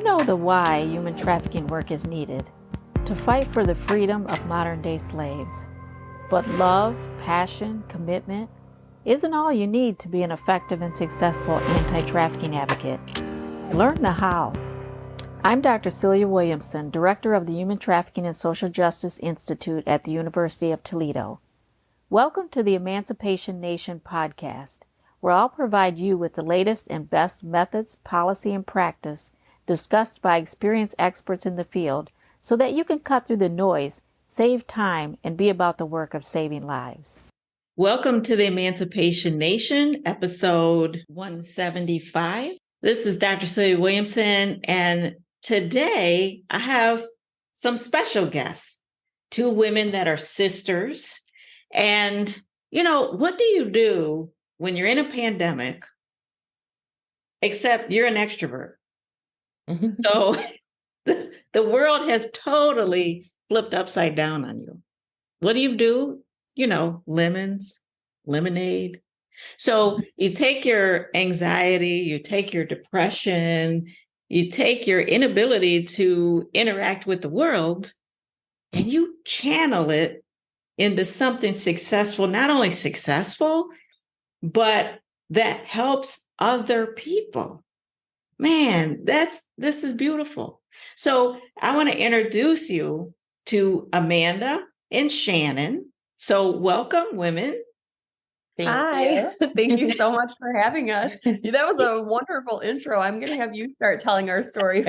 know the why human trafficking work is needed? To fight for the freedom of modern-day slaves. But love, passion, commitment isn't all you need to be an effective and successful anti-trafficking advocate. Learn the how. I'm Dr. Celia Williamson, Director of the Human Trafficking and Social Justice Institute at the University of Toledo. Welcome to the Emancipation Nation podcast, where I'll provide you with the latest and best methods, policy, and practice discussed by experienced experts in the field so that you can cut through the noise, save time, and be about the work of saving lives. Welcome to the Emancipation Nation, episode 175. This is Dr. Celia Williamson, and today I have some special guests, two women that are sisters. And, what do you do when you're in a pandemic, except you're an extrovert? So the world has totally flipped upside down on you. What do? Lemons, lemonade. So you take your anxiety, you take your depression, you take your inability to interact with the world, and you channel it into something successful, not only successful, but that helps other people. Man, this is beautiful. So I want to introduce you to Amanda and Shannon. So welcome, women. Hi. Thank you so much for having us. That was a wonderful intro. I'm going to have you start telling our story.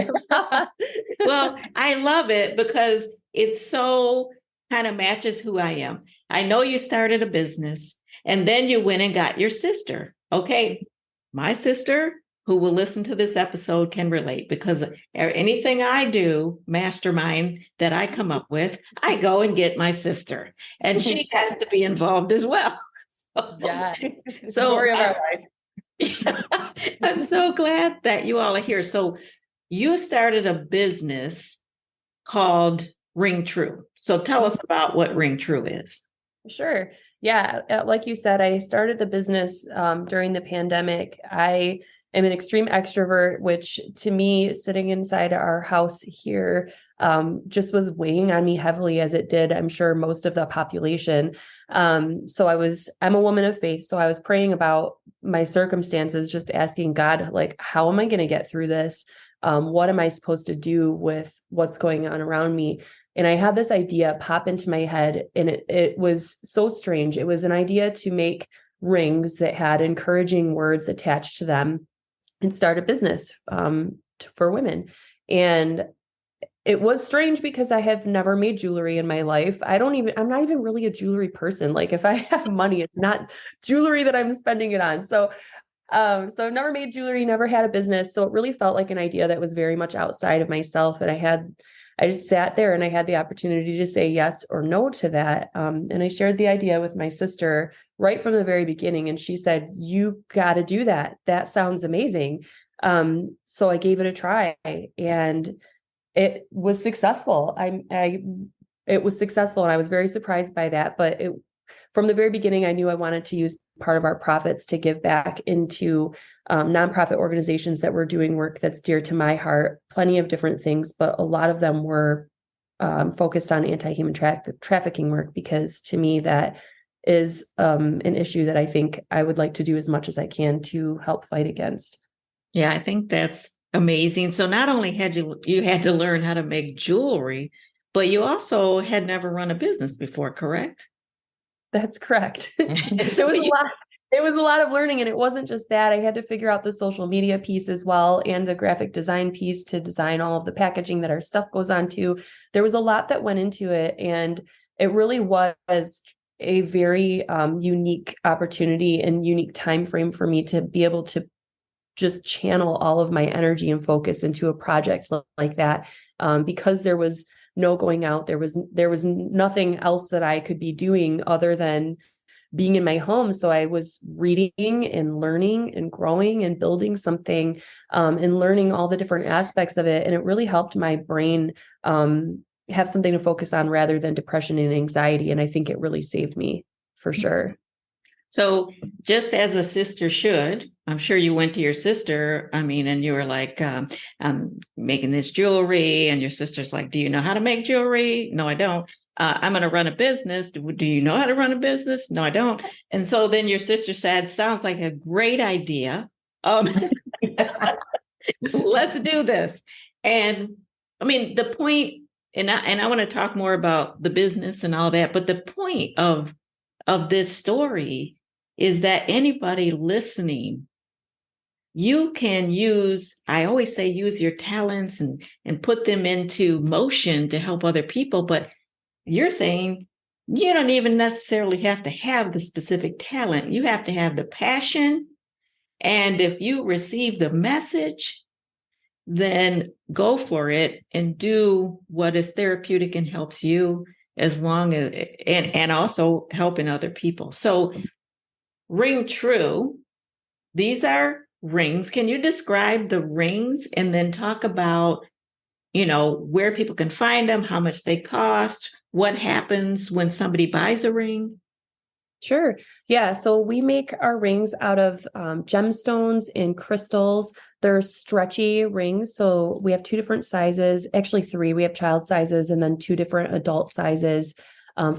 Well, I love it because it so kind of matches who I am. I know you started a business and then you went and got your sister. Okay. My sister, who will listen to this episode, can relate because anything I do, mastermind that I come up with, I go and get my sister and she has to be involved as well. Yes. So story of our life. I'm so glad that you all are here. So you started a business called Ring True. So tell us about what Ring True is. Sure. Yeah. Like you said, I started the business during the pandemic. I am an extreme extrovert, which to me, sitting inside our house here, just was weighing on me heavily as it did, I'm sure, most of the population. I'm a woman of faith. So I was praying about my circumstances, just asking God, like, how am I going to get through this? What am I supposed to do with what's going on around me? And I had this idea pop into my head, and it was so strange. It was an idea to make rings that had encouraging words attached to them and start a business for women. And it was strange because I have never made jewelry in my life. I'm not even really a jewelry person. Like if I have money, it's not jewelry that I'm spending it on. So I've never made jewelry, never had a business. So it really felt like an idea that was very much outside of myself. And I just sat there and I had the opportunity to say yes or no to that. And I shared the idea with my sister right from the very beginning. And she said, you got to do that. That sounds amazing. So I gave it a try and it was successful. It was successful and I was very surprised by that. But from the very beginning, I knew I wanted to use part of our profits to give back into nonprofit organizations that were doing work that's dear to my heart, plenty of different things, but a lot of them were focused on anti-human trafficking work, because to me, that is an issue that I think I would like to do as much as I can to help fight against. Yeah, I think that's amazing. So not only had you had to learn how to make jewelry, but you also had never run a business before, correct? That's correct. It was a lot of learning, and it wasn't just that. I had to figure out the social media piece as well and the graphic design piece to design all of the packaging that our stuff goes on to. There was a lot that went into it, and it really was a very unique opportunity and unique time frame for me to be able to just channel all of my energy and focus into a project like that, because there was no going out. There was nothing else that I could be doing other than being in my home. So I was reading and learning and growing and building something, and learning all the different aspects of it. And it really helped my brain have something to focus on rather than depression and anxiety. And I think it really saved me for sure. So just as a sister should, I'm sure you went to your sister, I mean, and you were like, I'm making this jewelry. And your sister's like, do you know how to make jewelry? No, I don't. I'm going to run a business. Do you know how to run a business? No, I don't. And so then your sister said, sounds like a great idea. Um, let's do this. And I mean, the point, and I want to talk more about the business and all that, but the point of this story is that anybody listening, you can use, I always say, use your talents and put them into motion to help other people. But you're saying you don't even necessarily have to have the specific talent. You have to have the passion. And if you receive the message, then go for it and do what is therapeutic and helps you, as long as and also helping other people. So ring true. These are rings. Can you describe the rings and then talk about, where people can find them, how much they cost, what happens when somebody buys a ring? Sure. Yeah. So we make our rings out of gemstones and crystals. They're stretchy rings. So we have two different sizes, actually three. We have child sizes and then two different adult sizes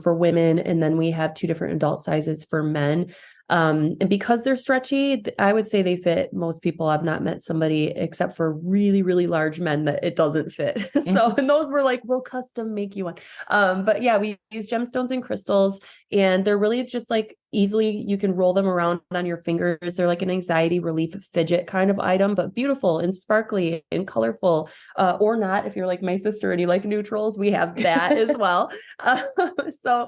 for women. And then we have two different adult sizes for men. And because they're stretchy, I would say they fit most people. I've not met somebody except for really, really large men that it doesn't fit. So, and those were like, we'll custom make you one. But yeah, we use gemstones and crystals, and they're really just like easily, you can roll them around on your fingers. They're like an anxiety relief fidget kind of item, but beautiful and sparkly and colorful, or not. If you're like my sister and you like neutrals, we have that as well. So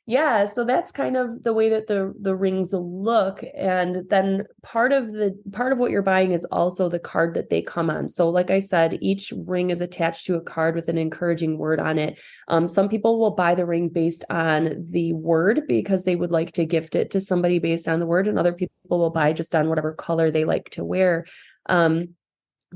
yeah, so that's kind of the way that the rings look. And then part of what you're buying is also the card that they come on. So like I said, each ring is attached to a card with an encouraging word on it. Some people will buy the ring based on the word because they would like to gift it to somebody based on the word, and other people will buy just on whatever color they like to wear. But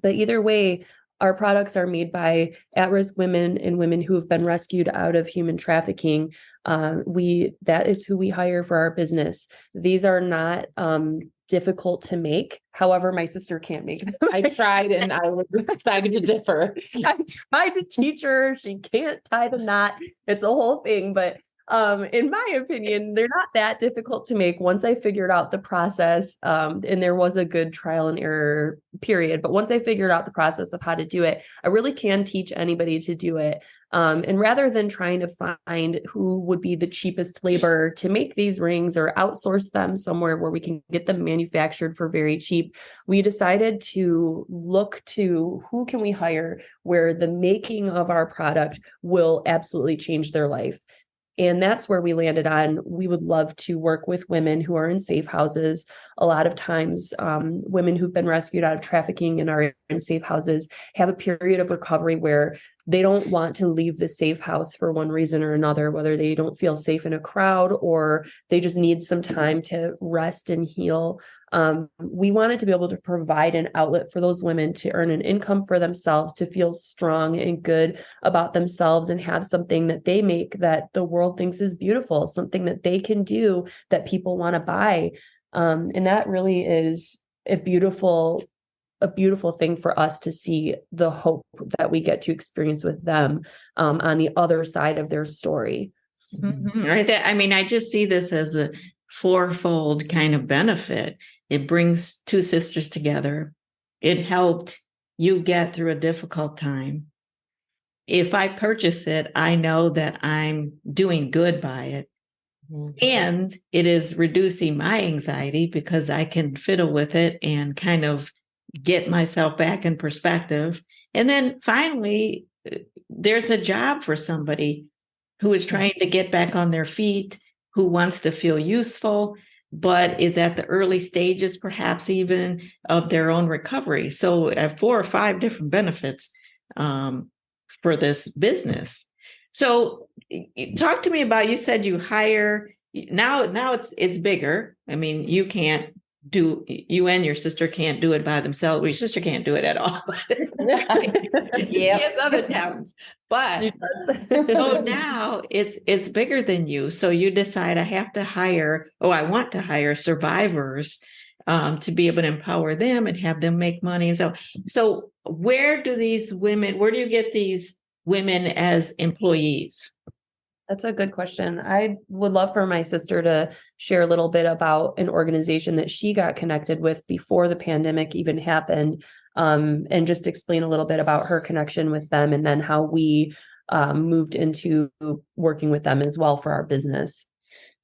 either way, our products are made by at-risk women and women who have been rescued out of human trafficking. That is who we hire for our business. These are not difficult to make. However, my sister can't make them. I tried and I would beg to differ. I tried to teach her. She can't tie the knot. It's a whole thing, but in my opinion, they're not that difficult to make once I figured out the process. And there was a good trial and error period. But once I figured out the process of how to do it, I really can teach anybody to do it. And rather than trying to find who would be the cheapest labor to make these rings or outsource them somewhere where we can get them manufactured for very cheap, we decided to look to who can we hire where the making of our product will absolutely change their life. And that's where we landed on. We would love to work with women who are in safe houses. A lot of times, women who've been rescued out of trafficking and are in safe houses have a period of recovery where they don't want to leave the safe house for one reason or another, whether they don't feel safe in a crowd or they just need some time to rest and heal. We wanted to be able to provide an outlet for those women to earn an income for themselves, to feel strong and good about themselves and have something that they make that the world thinks is beautiful, something that they can do that people want to buy. And that really is a beautiful thing for us to see the hope that we get to experience with them on the other side of their story. Mm-hmm. Right. I just see this as a fourfold kind of benefit. It brings two sisters together. It helped you get through a difficult time. If I purchase it, I know that I'm doing good by it. Mm-hmm. And it is reducing my anxiety because I can fiddle with it and kind of get myself back in perspective. And then finally, there's a job for somebody who is trying to get back on their feet, who wants to feel useful, but is at the early stages, perhaps even of their own recovery. So 4 or 5 different benefits for this business. So talk to me about, you said you hire, now it's bigger. I mean, you can't you and your sister can't do it by themselves. Well, your sister can't do it at all. She has other talents, but so now it's bigger than you. So you decide I want to hire survivors to be able to empower them and have them make money. And so where do you get these women as employees? That's a good question. I would love for my sister to share a little bit about an organization that she got connected with before the pandemic even happened, and just explain a little bit about her connection with them and then how we moved into working with them as well for our business.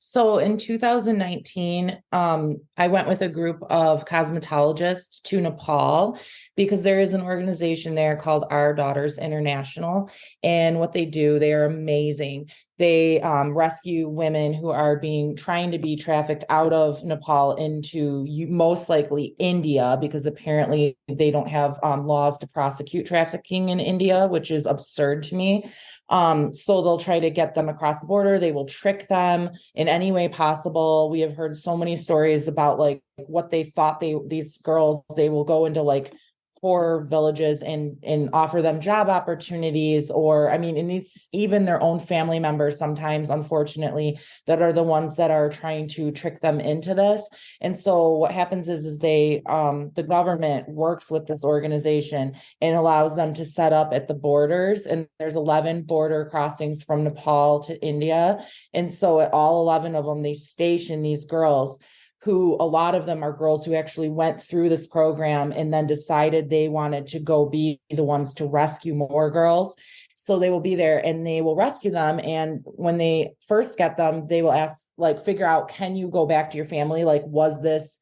So in 2019, I went with a group of cosmetologists to Nepal because there is an organization there called Our Daughters International. And what they do, they are amazing. They rescue women who are trying to be trafficked out of Nepal into most likely India, because apparently they don't have laws to prosecute trafficking in India, which is absurd to me. So they'll try to get them across the border. They will trick them in any way possible. We have heard so many stories about like what they thought these girls, they will go into like poor villages and offer them job opportunities, or and it's even their own family members sometimes, unfortunately, that are the ones that are trying to trick them into this. And so what happens is they the government works with this organization and allows them to set up at the borders, and there's 11 border crossings from Nepal to India. And so at all 11 of them, they station these girls, who a lot of them are girls who actually went through this program and then decided they wanted to go be the ones to rescue more girls. So they will be there and they will rescue them. And when they first get them, they will ask, like, figure out, can you go back to your family? Like, was this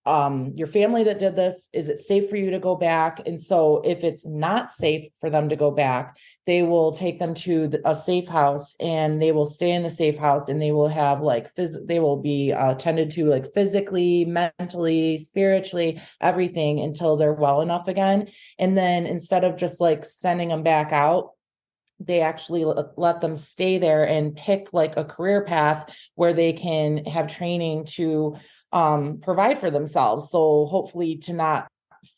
your family that did this? Is it safe for you to go back? And so if it's not safe for them to go back, they will take them to a safe house, and they will stay in the safe house, and they will have they will be tended to, like, physically, mentally, spiritually, everything, until they're well enough again. And then instead of just like sending them back out, they actually let them stay there and pick like a career path where they can have training to provide for themselves. So hopefully to not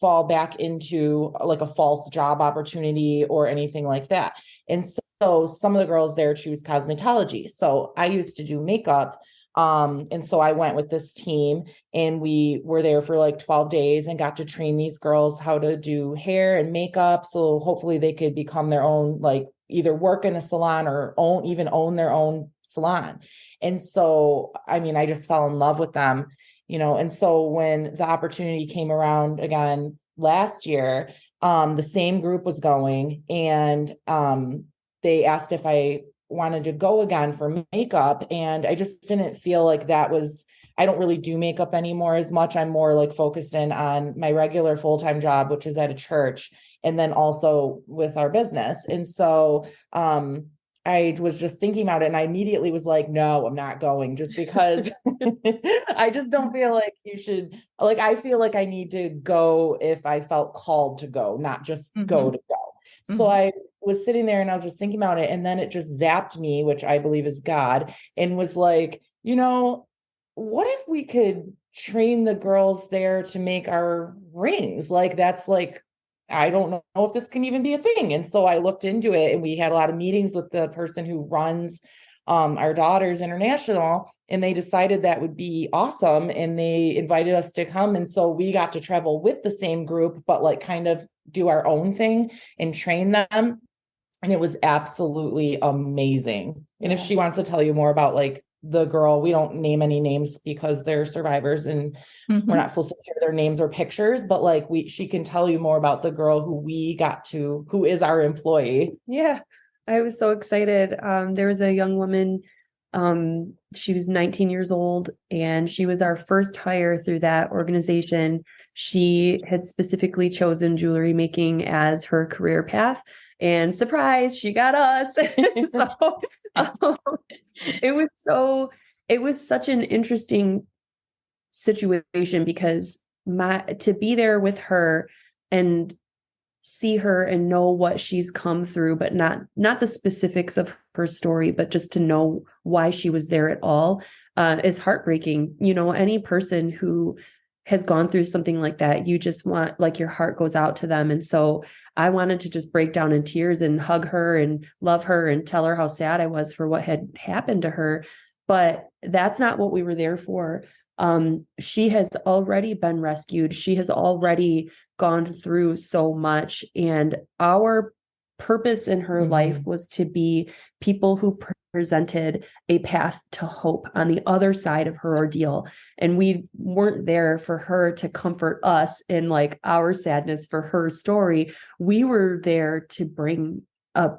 fall back into like a false job opportunity or anything like that. And so some of the girls there choose cosmetology. So I used to do makeup. And so I went with this team, and we were there for like 12 days and got to train these girls how to do hair and makeup. So hopefully they could become their own, like, either work in a salon or own their own salon. And so, I just fell in love with them, and so when the opportunity came around again last year, the same group was going, and they asked if I wanted to go again for makeup. And I just didn't feel like I don't really do makeup anymore as much. I'm more like focused in on my regular full-time job, which is at a church, and then also with our business. And so I was just thinking about it, and I immediately was like, no, I'm not going, just because I just don't feel like you should, like, I feel like I need to go if I felt called to go, not just go to go. Mm-hmm. So I was sitting there and I was just thinking about it, and then it just zapped me, which I believe is God, and was like, what if we could train the girls there to make our rings? Like, that's like, I don't know if this can even be a thing. And so I looked into it, and we had a lot of meetings with the person who runs Our Daughters International, and they decided that would be awesome. And they invited us to come. And so we got to travel with the same group, but like kind of do our own thing and train them. And it was absolutely amazing. Yeah. And if she wants to tell you more about like the girl, we don't name any names because they're survivors, and we're not supposed to share their names or pictures, but like she can tell you more about the girl who is our employee. Yeah. I was so excited. There was a young woman, she was 19 years old, and she was our first hire through that organization. She had specifically chosen jewelry making as her career path, and surprise, she got us. So it was such an interesting situation, because to be there with her and see her and know what she's come through, but not the specifics of her story, but just to know why she was there at all, is heartbreaking. Any person who has gone through something like that, you just want, like, your heart goes out to them. And so I wanted to just break down in tears and hug her and love her and tell her how sad I was for what had happened to her. But that's not what we were there for. She has already been rescued. She has already gone through so much. And our purpose in her life was to be people who presented a path to hope on the other side of her ordeal. And we weren't there for her to comfort us in like our sadness for her story. We were there to bring a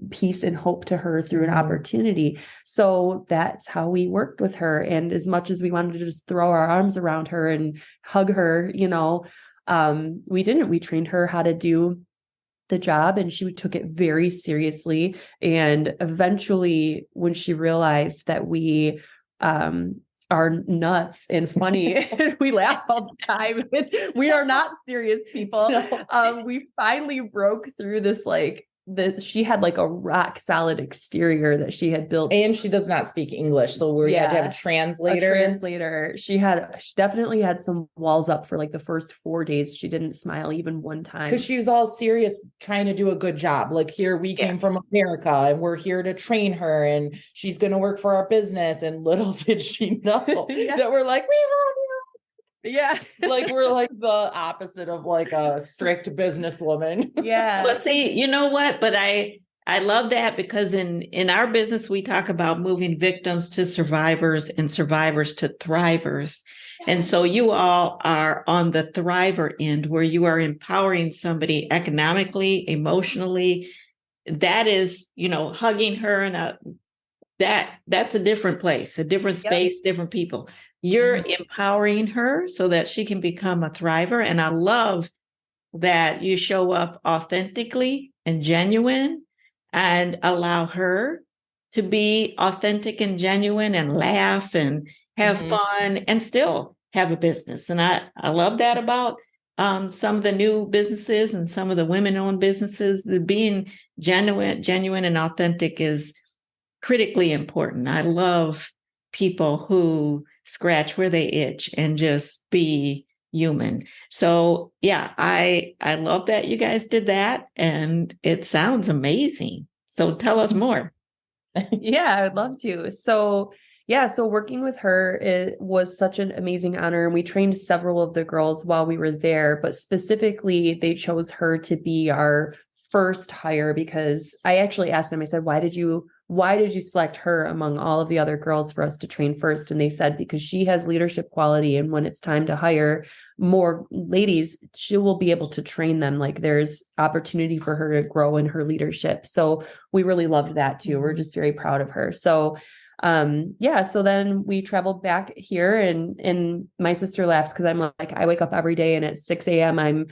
peace and hope to her through an opportunity. So that's how we worked with her. And as much as we wanted to just throw our arms around her and hug her, we didn't. We trained her how to do the job, and she took it very seriously. And eventually, when she realized that we are nuts and funny and we laugh all the time and we are not serious people, we finally broke through this, like, that she had like a rock solid exterior that she had built. And she does not speak English. So we had to have a translator. She definitely had some walls up for like the first 4 days. She didn't smile even one time. Because she was all serious trying to do a good job. Like, here we came from America and we're here to train her and she's going to work for our business. And little did she know that we're like, we love you. Yeah. Like, we're like the opposite of like a strict businesswoman. Yeah. Well, see, you know what? But I love that, because in our business, we talk about moving victims to survivors and survivors to thrivers. And so you all are on the thriver end, where you are empowering somebody economically, emotionally. That is, hugging her, and that's a different place, a different space, different people. You're empowering her so that she can become a thriver. And I love that you show up authentically and genuine and allow her to be authentic and genuine and laugh and have fun and still have a business. And I love that about some of the new businesses and some of the women-owned businesses. Being genuine and authentic is critically important. I love people who scratch where they itch and just be human. So yeah, I love that you guys did that, and it sounds amazing. So tell us more. Yeah, I would love to. So working with her, it was such an amazing honor. And we trained several of the girls while we were there, but specifically they chose her to be our first hire, because I actually asked them, I said, why did you select her among all of the other girls for us to train first? And they said, because she has leadership quality. And when it's time to hire more ladies, she will be able to train them. Like, there's opportunity for her to grow in her leadership. So we really loved that too. We're just very proud of her. So so then we traveled back here, and my sister laughs because I'm like, I wake up every day and at 6 a.m. I'm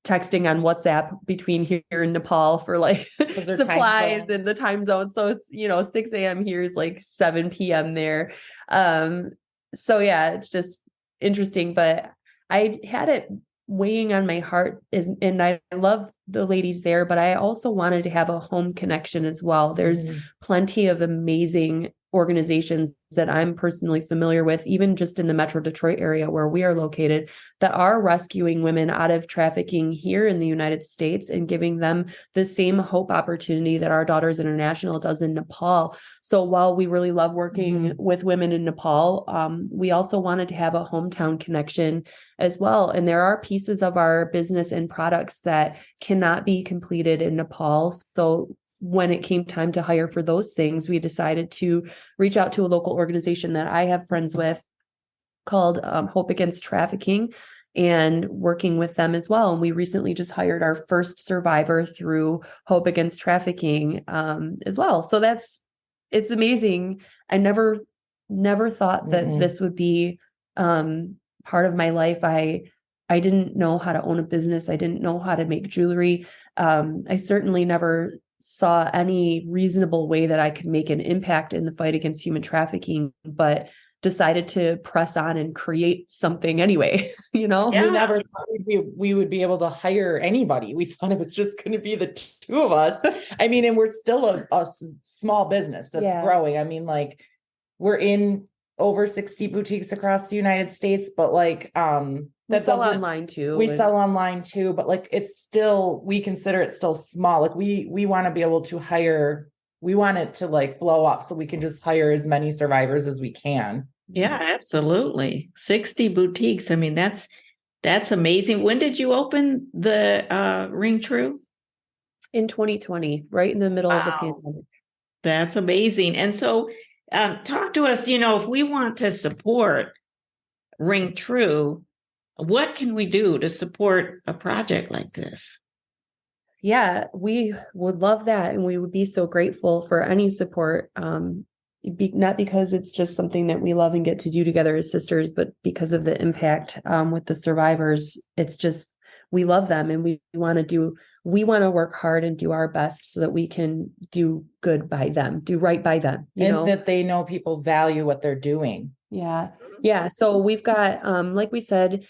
texting on WhatsApp between here and Nepal for like supplies and the time zone. So it's, 6 a.m. here is like 7 p.m. there. It's just interesting, but I had it weighing on my heart and I love the ladies there, but I also wanted to have a home connection as well. There's plenty of amazing organizations that I'm personally familiar with, even just in the Metro Detroit area where we are located, that are rescuing women out of trafficking here in the United States and giving them the same hope opportunity that Our Daughters International does in Nepal. So while we really love working with women in Nepal, we also wanted to have a hometown connection as well. And there are pieces of our business and products that cannot be completed in Nepal. So when it came time to hire for those things, we decided to reach out to a local organization that I have friends with called Hope Against Trafficking, and working with them as well. And we recently just hired our first survivor through Hope Against Trafficking as well. So it's amazing. I never thought that this would be part of my life. I didn't know how to own a business. I didn't know how to make jewelry. I certainly never saw any reasonable way that I could make an impact in the fight against human trafficking, but decided to press on and create something anyway. We never thought we would be able to hire anybody. We thought it was just going to be the two of us. I mean, and we're still a small business that's growing. I mean, like, we're in over 60 boutiques across the United States, but like we sell online too. We sell online too, but like it's still, we consider it still small. Like we want to be able to hire, we want it to like blow up so we can just hire as many survivors as we can. Yeah, absolutely. 60 boutiques. I mean, that's amazing. When did you open the Ring True? In 2020, right in the middle of the Wow. pandemic. That's amazing. And so talk to us, if we want to support Ring True, what can we do to support a project like this? Yeah, we would love that. And we would be so grateful for any support. Not because it's just something that we love and get to do together as sisters, but because of the impact with the survivors. It's just, we love them, and we want to work hard and do our best so that we can do good by them, do right by them, and that they know people value what they're doing. Yeah. Yeah. So we've got, like we said,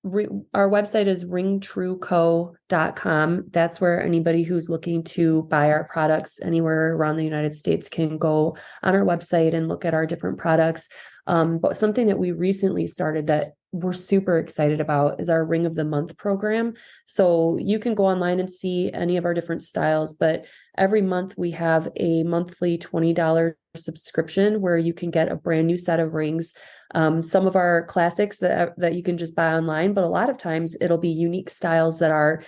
our website is ringtrueco.com. That's where anybody who's looking to buy our products anywhere around the United States can go on our website and look at our different products. But something that we recently started that we're super excited about is our Ring of the Month program. So you can go online and see any of our different styles, but every month we have a monthly $20 subscription where you can get a brand new set of rings. Some of our classics that you can just buy online, but a lot of times it'll be unique styles that are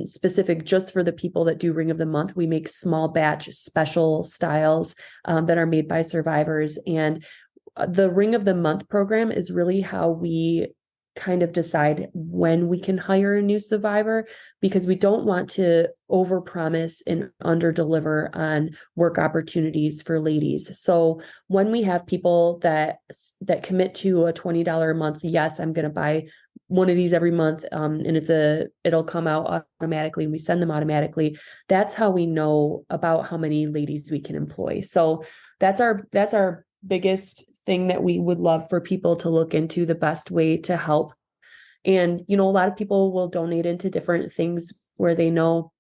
specific just for the people that do Ring of the Month. We make small batch special styles that are made by survivors. And the Ring of the Month program is really how we kind of decide when we can hire a new survivor, because we don't want to overpromise and underdeliver on work opportunities for ladies. So when we have people that commit to a $20 a month, yes, I'm going to buy one of these every month, and it'll come out automatically, and we send them automatically. That's how we know about how many ladies we can employ. So that's our biggest thing that we would love for people to look into, the best way to help. And, a lot of people will donate into different things where they know,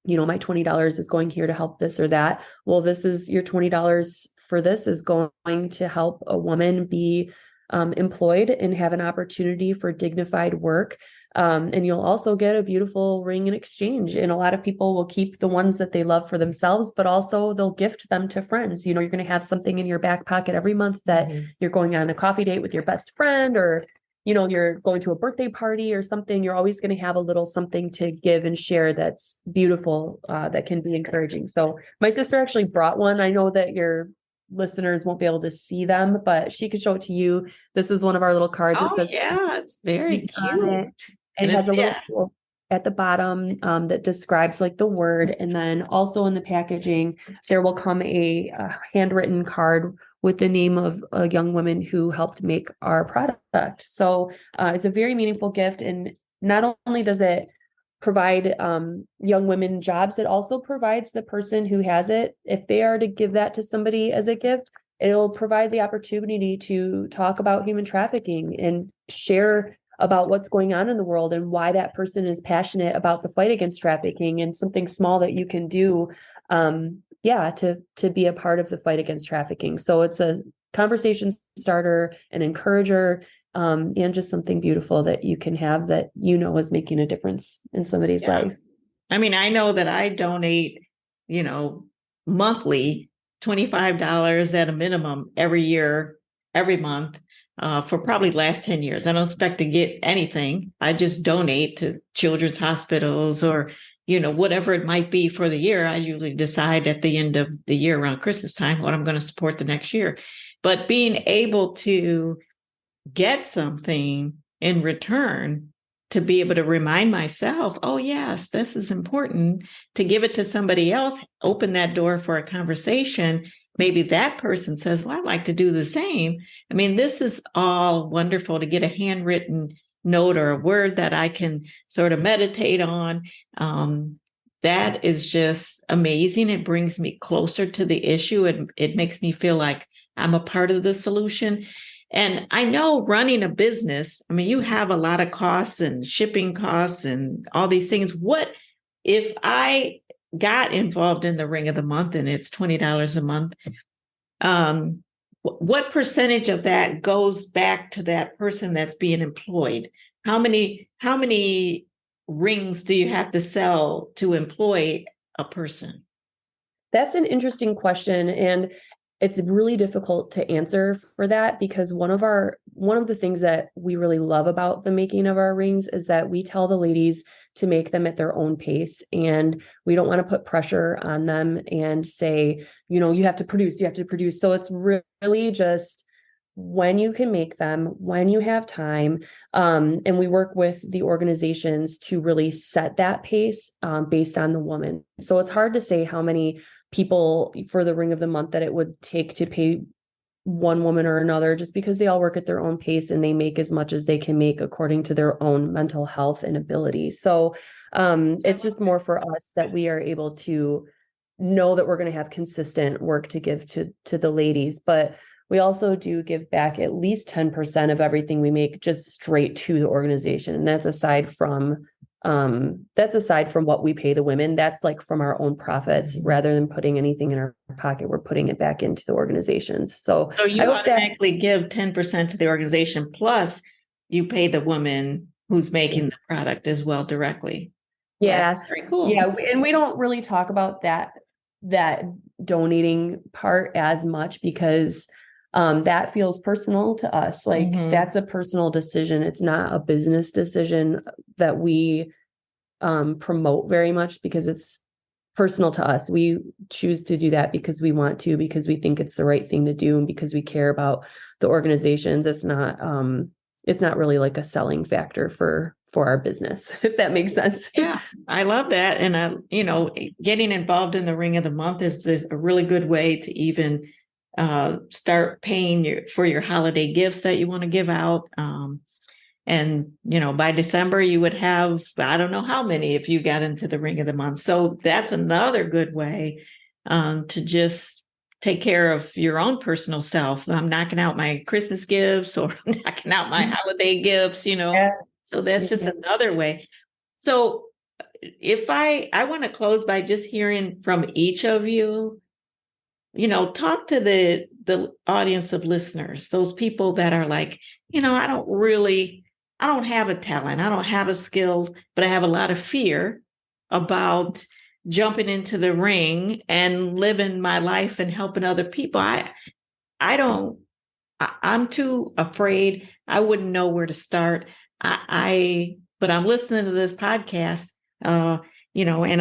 my $20 is going here to help this or that. Well, this is your $20 for this is going to help a woman be employed and have an opportunity for dignified work. And you'll also get a beautiful ring in exchange. And a lot of people will keep the ones that they love for themselves, but also they'll gift them to friends. You're going to have something in your back pocket every month that you're going on a coffee date with your best friend, or, you're going to a birthday party or something. You're always going to have a little something to give and share that's beautiful, that can be encouraging. So my sister actually brought one. I know that your listeners won't be able to see them, but she could show it to you. This is one of our little cards. It says, yeah, it's very cute. And it has a little quote at the bottom that describes like the word. And then also in the packaging, there will come a handwritten card with the name of a young woman who helped make our product. So it's a very meaningful gift. And not only does it provide young women jobs, it also provides the person who has it, if they are to give that to somebody as a gift, it'll provide the opportunity to talk about human trafficking and share about what's going on in the world and why that person is passionate about the fight against trafficking, and something small that you can do, to be a part of the fight against trafficking. So it's a conversation starter, an encourager, and just something beautiful that you can have that is making a difference in somebody's life. I mean, I know that I donate, monthly $25 at a minimum every year, every month. For probably the last 10 years. I don't expect to get anything. I just donate to children's hospitals or, whatever it might be for the year. I usually decide at the end of the year around Christmas time what I'm going to support the next year. But being able to get something in return, to be able to remind myself, oh, yes, this is important, to give it to somebody else, open that door for a conversation. Maybe that person says, well, I'd like to do the same. I mean, this is all wonderful, to get a handwritten note or a word that I can sort of meditate on. That is just amazing. It brings me closer to the issue. It makes me feel like I'm a part of the solution. And I know running a business, I mean, you have a lot of costs and shipping costs and all these things. What if I got involved in the Ring of the Month and it's $20 a month? what percentage of that goes back to that person that's being employed? How many rings do you have to sell to employ a person? That's an interesting question. And it's really difficult to answer for that because one of the things that we really love about the making of our rings is that we tell the ladies to make them at their own pace, and we don't want to put pressure on them and say, you have to produce. So it's really just when you can make them, when you have time. And we work with the organizations to really set that pace based on the woman. So it's hard to say how many people for the ring of the month that it would take to pay one woman or another, just because they all work at their own pace and they make as much as they can make according to their own mental health and ability. So it's just more for us that we are able to know that we're going to have consistent work to give to the ladies. But we also do give back at least 10% of everything we make just straight to the organization. And that's aside from what we pay the women. That's like from our own profits rather than putting anything in our pocket. We're putting it back into the organizations. So you automatically give 10% to the organization, plus you pay the woman who's making the product as well directly. Yeah. That's very cool. Yeah. And we don't really talk about that donating part as much because that feels personal to us. Like that's a personal decision. It's not a business decision that we promote very much because it's personal to us. We choose to do that because we want to, because we think it's the right thing to do, and because we care about the organizations. It's not really like a selling factor for our business, if that makes sense. Yeah, I love that. And getting involved in the Ring of the Month is a really good way to even start paying for your holiday gifts that you want to give out. And by December you would have, I don't know how many if you got into the Ring of the Month. So that's another good way to just take care of your own personal self. I'm knocking out my Christmas gifts or knocking out my holiday gifts, Yeah. So that's just another way. So if I want to close by just hearing from each of you, talk to the audience of listeners, those people that are like, I don't have a talent, I don't have a skill, but I have a lot of fear about jumping into the ring and living my life and helping other people. I'm too afraid. I wouldn't know where to start. But I'm listening to this podcast, and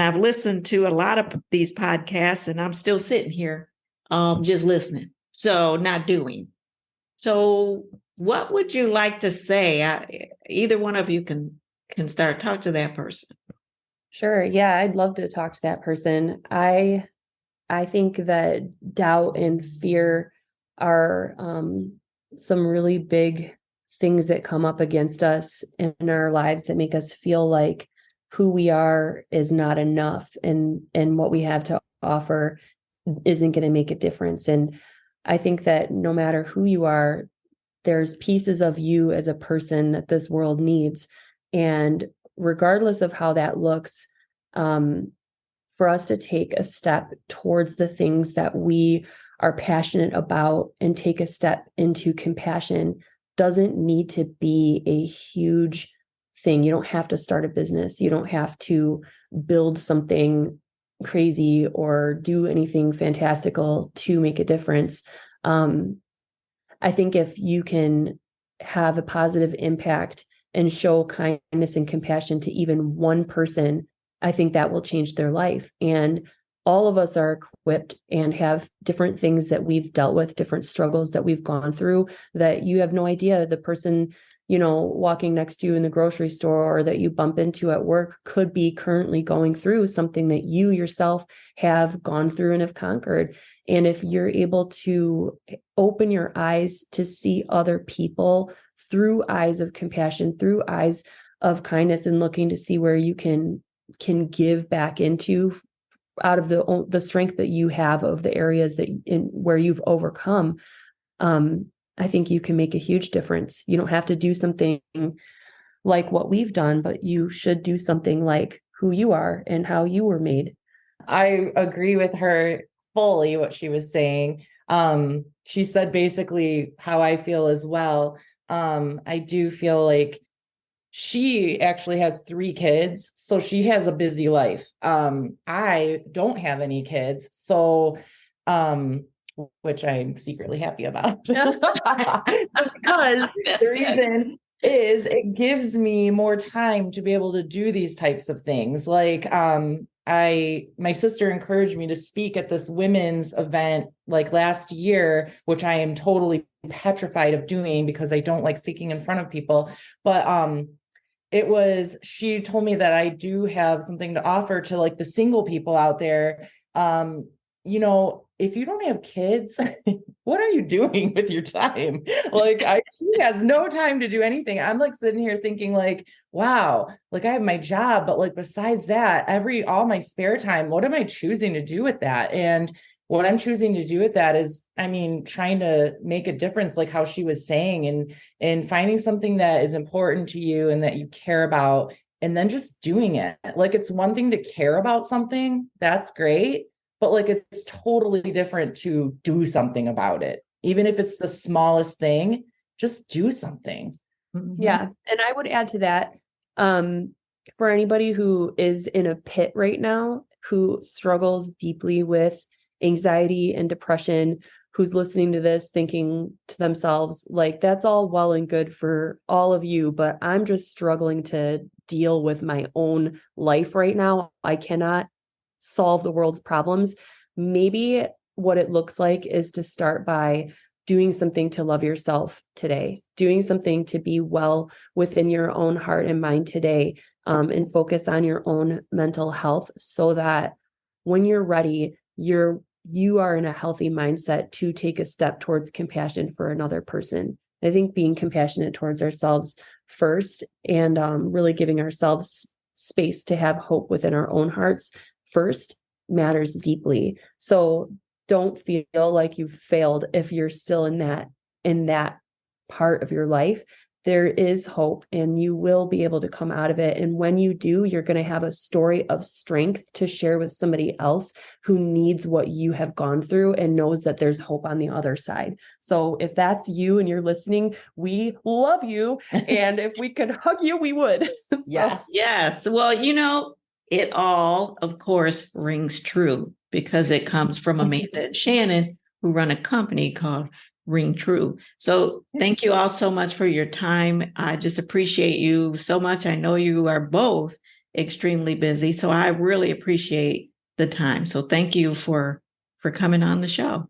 I've listened to a lot of these podcasts, and I'm still sitting here, just listening. So not doing. So what would you like to say? Either one of you can start. Talk to that person. Sure. Yeah, I'd love to talk to that person. I think that doubt and fear are some really big things that come up against us in our lives that make us feel like who we are is not enough, and what we have to offer isn't going to make a difference. And I think that no matter who you are, there's pieces of you as a person that this world needs. And regardless of how that looks, for us to take a step towards the things that we are passionate about and take a step into compassion doesn't need to be a huge thing. You don't have to start a business. You don't have to build something crazy or do anything fantastical to make a difference. I think if you can have a positive impact and show kindness and compassion to even one person, I think that will change their life. And all of us are equipped and have different things that we've dealt with, different struggles that we've gone through that you have no idea. The person, walking next to you in the grocery store or that you bump into at work could be currently going through something that you yourself have gone through and have conquered. And if you're able to open your eyes to see other people through eyes of compassion, through eyes of kindness, and looking to see where you can give back into out of the strength that you have of the areas where you've overcome, I think you can make a huge difference. You don't have to do something like what we've done, but you should do something like who you are and how you were made. I agree with her fully what she was saying. She said basically how I feel as well. I do feel like she actually has 3 kids, so she has a busy life. I don't have any kids, so which I'm secretly happy about. Because the reason is it gives me more time to be able to do these types of things. Like my sister encouraged me to speak at this women's event like last year, which I am totally petrified of doing because I don't like speaking in front of people. But she told me that I do have something to offer to like the single people out there. If you don't have kids, what are you doing with your time? Like she has no time to do anything. I'm like sitting here thinking like, wow, like I have my job, but like besides that, all my spare time, what am I choosing to do with that? And what I'm choosing to do with that is, trying to make a difference, like how she was saying, and finding something that is important to you and that you care about, and then just doing it. Like it's one thing to care about something, that's great. But like, it's totally different to do something about it. Even if it's the smallest thing, just do something. Mm-hmm. Yeah. And I would add to that, for anybody who is in a pit right now, who struggles deeply with anxiety and depression, who's listening to this thinking to themselves, like, that's all well and good for all of you, but I'm just struggling to deal with my own life right now. I cannot solve the world's problems. Maybe what it looks like is to start by doing something to love yourself today, doing something to be well within your own heart and mind today, and focus on your own mental health so that when you're ready, you are in a healthy mindset to take a step towards compassion for another person. I think being compassionate towards ourselves first, and really giving ourselves space to have hope within our own hearts first, matters deeply. So don't feel like you've failed if you're still in that part of your life. There is hope, and you will be able to come out of it. And when you do, you're going to have a story of strength to share with somebody else who needs what you have gone through and knows that there's hope on the other side. So if that's you and you're listening, we love you. And if we could hug you, we would. Yes. Yes. Well, it all, of course, rings true because it comes from Amanda and Shannon, who run a company called Ring True. So thank you all so much for your time. I just appreciate you so much. I know you are both extremely busy, so I really appreciate the time. So thank you for coming on the show.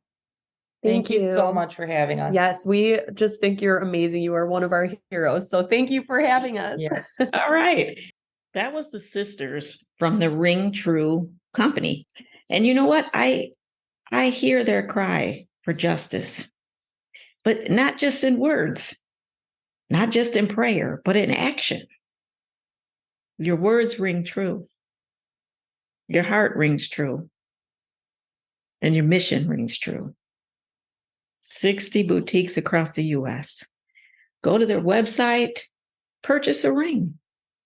Thank you so much for having us. Yes, we just think you're amazing. You are one of our heroes. So thank you for having us. Yes. All right. That was the sisters from the Ring True company. And you know what? I hear their cry for justice, but not just in words, not just in prayer, but in action. Your words ring true. Your heart rings true. And your mission rings true. 60 boutiques across the U.S. Go to their website, purchase a ring,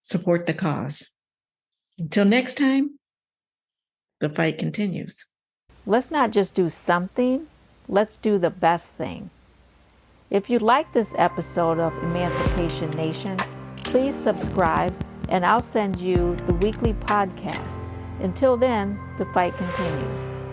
support the cause. Until next time, the fight continues. Let's not just do something, let's do the best thing. If you like this episode of Emancipation Nation, please subscribe and I'll send you the weekly podcast. Until then, the fight continues.